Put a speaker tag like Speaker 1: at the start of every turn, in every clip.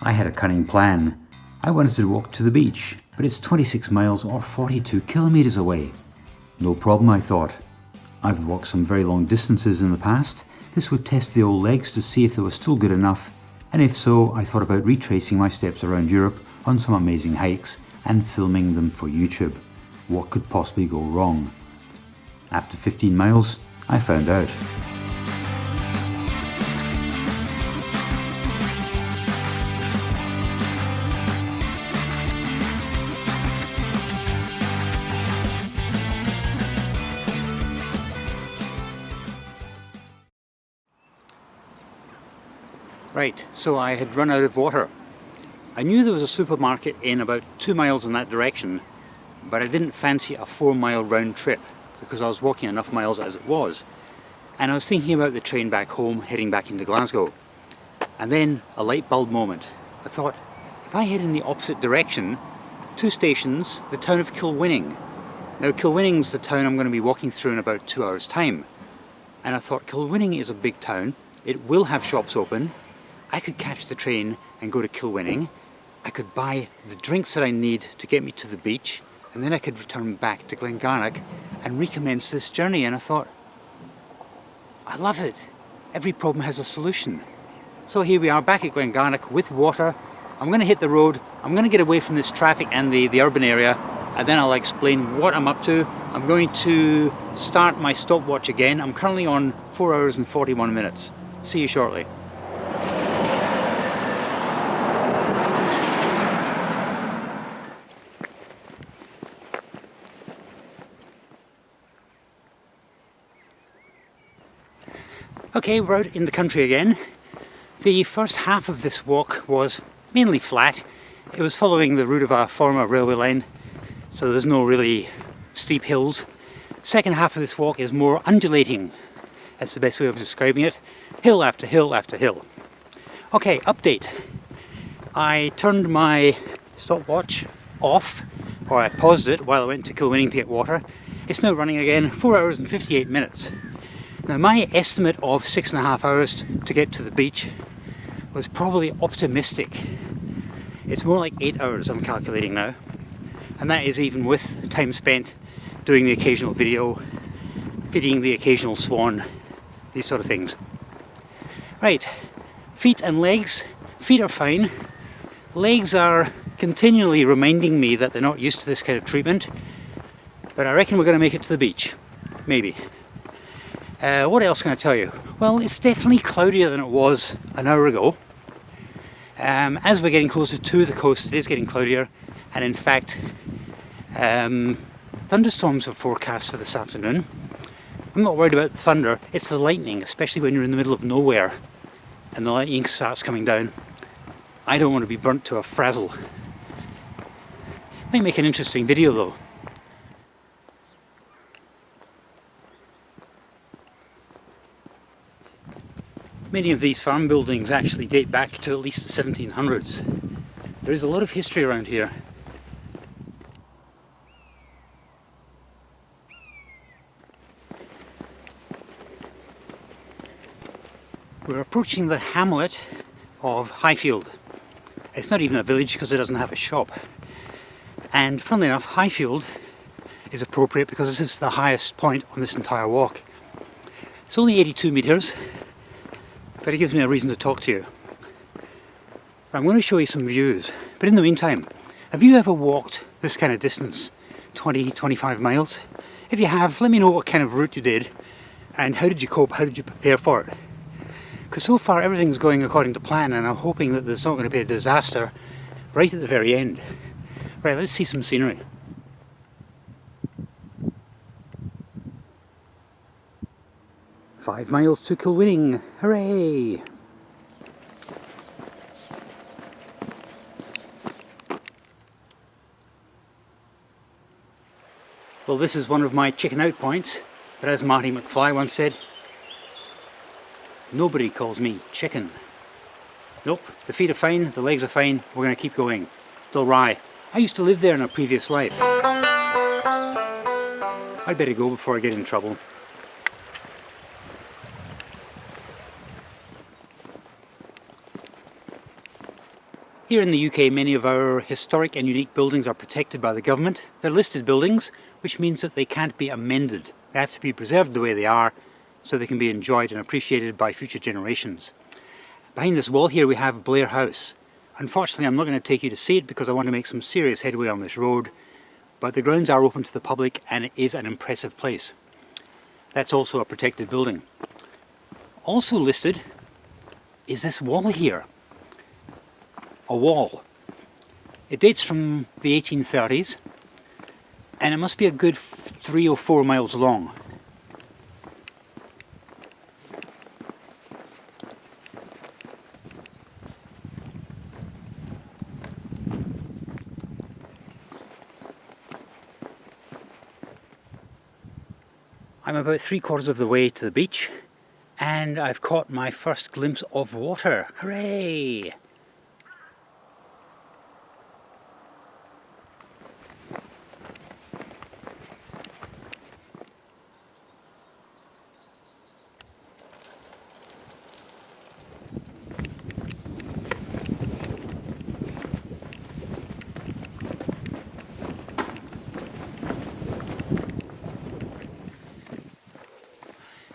Speaker 1: I had a cunning plan. I wanted to walk to the beach, but it's 26 miles or 42 kilometres away. No problem, I thought. I've walked some very long distances in the past. This would test the old legs to see if they were still good enough, and if so, I thought about retracing my steps around Europe on some amazing hikes and filming them for YouTube. What could possibly go wrong? After 15 miles, I found out. Right, so I had run out of water. I knew there was a supermarket in about 2 miles in that direction, but I didn't fancy a 4-mile round trip because I was walking enough miles as it was. And I was thinking about the train back home, heading back into Glasgow. And then a light bulb moment. I thought, if I head in the opposite direction, 2 stations, the town of Kilwinning. Now Kilwinning's the town I'm going to be walking through in about 2 hours' time. And I thought, Kilwinning is a big town, it will have shops open. I could catch the train and go to Kilwinning. I could buy the drinks that I need to get me to the beach, and then I could return back to Glengarnock and recommence this journey. And I thought, I love it. Every problem has a solution. So here we are back at Glengarnock with water. I'm going to hit the road. I'm going to get away from this traffic and the urban area, and then I'll explain what I'm up to. I'm going to start my stopwatch again. I'm currently on 4 hours and 41 minutes. See you shortly. Okay, we're out in the country again. The first half of this walk was mainly flat. It was following the route of a former railway line, so there's no really steep hills. Second half of this walk is more undulating. That's the best way of describing it. Hill after hill after hill. Okay, update. I turned my stopwatch off, or I paused it while I went to Kilwinning to get water. It's now running again, 4 hours and 58 minutes. Now my estimate of 6.5 hours to get to the beach was probably optimistic. It's more like 8 hours I'm calculating now, and that is even with time spent doing the occasional video, feeding the occasional swan, these sort of things. Right, feet and legs. Feet are fine. Legs are continually reminding me that they're not used to this kind of treatment, but I reckon we're going to make it to the beach. Maybe. What else can I tell you? Well, it's definitely cloudier than it was an hour ago. As we're getting closer to the coast, it is getting cloudier, and in fact, thunderstorms are forecast for this afternoon. I'm not worried about the thunder, it's the lightning, especially when you're in the middle of nowhere and the lightning starts coming down. I don't want to be burnt to a frazzle. Might make an interesting video though. Many of these farm buildings actually date back to at least the 1700s. There is a lot of history around here. We're approaching the hamlet of Highfield. It's not even a village because it doesn't have a shop. And funnily enough, Highfield is appropriate because this is the highest point on this entire walk. It's only 82 metres. But it gives me a reason to talk to you. I'm going to show you some views, but in the meantime, have you ever walked this kind of distance, 20-25 miles? If you have, let me know what kind of route you did and how did you cope, how did you prepare for it? Because so far everything's going according to plan, and I'm hoping that there's not going to be a disaster right at the very end. Right, let's see some scenery. "5 miles to Kilwinning, hooray!" Well, this is one of my chicken out points, but as Marty McFly once said, nobody calls me chicken. Nope, the feet are fine, the legs are fine, we're going to keep going. Dalry. I used to live there in a previous life. I'd better go before I get in trouble. Here in the UK, many of our historic and unique buildings are protected by the government. They're listed buildings, which means that they can't be amended. They have to be preserved the way they are, so they can be enjoyed and appreciated by future generations. Behind this wall here we have Blair House. Unfortunately, I'm not going to take you to see it because I want to make some serious headway on this road, but the grounds are open to the public and it is an impressive place. That's also a protected building. Also listed is this wall here. A wall. It dates from the 1830s and it must be a good 3 or 4 miles long. I'm about 3/4 of the way to the beach and I've caught my first glimpse of water. Hooray!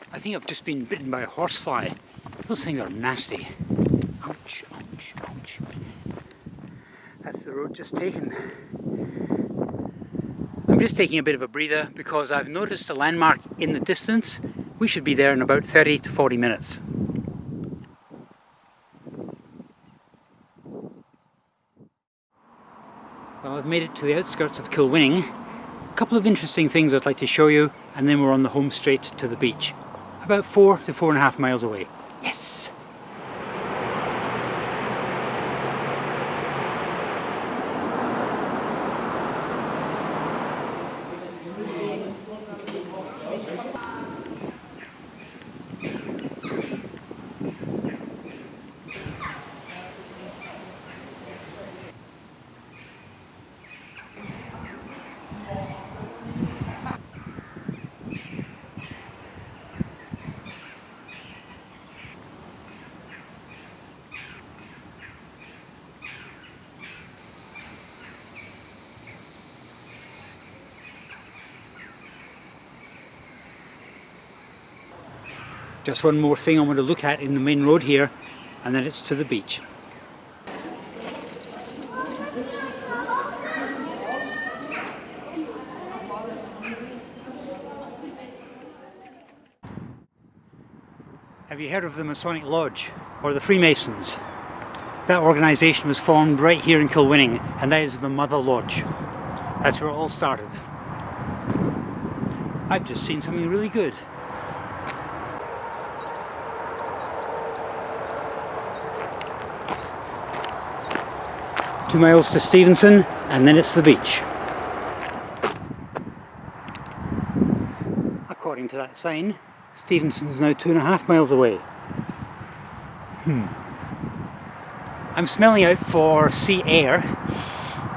Speaker 1: I think I've just been bitten by a horsefly. Those things are nasty. Ouch, ouch, ouch. That's the road just taken. I'm just taking a bit of a breather because I've noticed a landmark in the distance. We should be there in about 30 to 40 minutes. Well, I've made it to the outskirts of Kilwinning. A couple of interesting things I'd like to show you, and then we're on the home straight to the beach. About 4 to 4.5 miles away. Yes! Just one more thing I want to look at in the main road here, and then it's to the beach. Have you heard of the Masonic Lodge, or the Freemasons? That organisation was formed right here in Kilwinning, and that is the Mother Lodge. That's where it all started. I've just seen something really good. Two miles to Stevenson, and then it's the beach. According to that sign, Stevenson's now 2.5 miles away. I'm smelling out for sea air.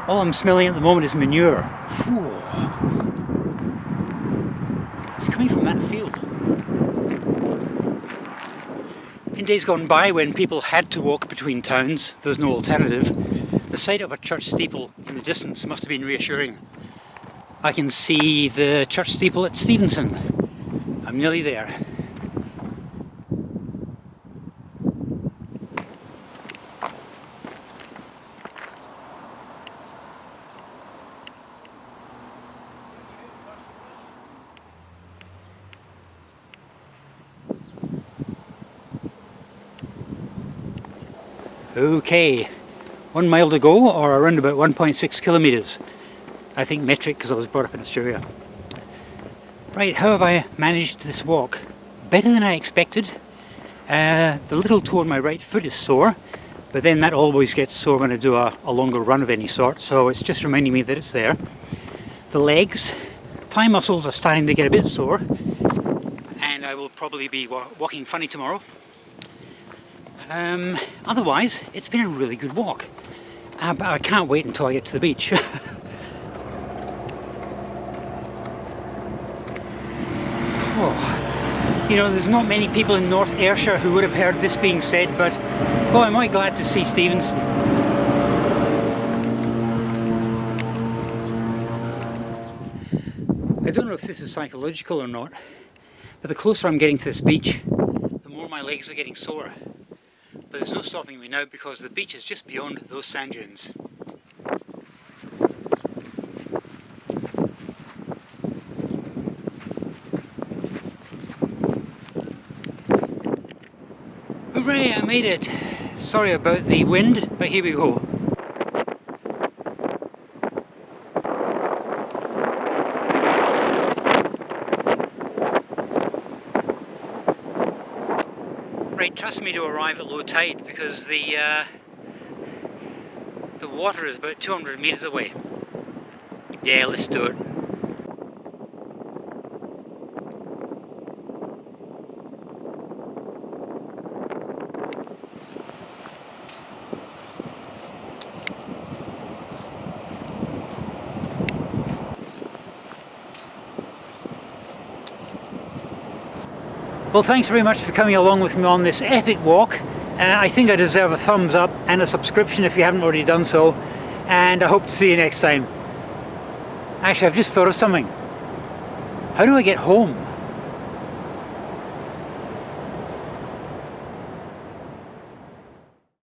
Speaker 1: All I'm smelling at the moment is manure. Whew. It's coming from that field. In days gone by, when people had to walk between towns, there was no alternative, the sight of a church steeple in the distance must have been reassuring. I can see the church steeple at Stevenson. I'm nearly there. Okay, 1 mile to go, or around about 1.6 kilometres. I think metric because I was brought up in Australia. Right, how have I managed this walk? Better than I expected. The little toe on my right foot is sore, but then that always gets sore when I do a longer run of any sort, so it's just reminding me that it's there. The legs, thigh muscles are starting to get a bit sore, and I will probably be walking funny tomorrow. Otherwise, it's been a really good walk. But I can't wait until I get to the beach. Oh. You know, there's not many people in North Ayrshire who would have heard this being said, but boy, am I glad to see Stevenson. I don't know if this is psychological or not, but the closer I'm getting to this beach, the more my legs are getting sore. But there's no stopping me now because the beach is just beyond those sand dunes. Hooray, I made it! Sorry about the wind, but here we go. Right, trust me to arrive at low tide because the water is about 200 metres away. Yeah, let's do it. Well, thanks very much for coming along with me on this epic walk. I think I deserve a thumbs up and a subscription if you haven't already done so, and I hope to see you next time. Actually, I've just thought of something. How do I get home?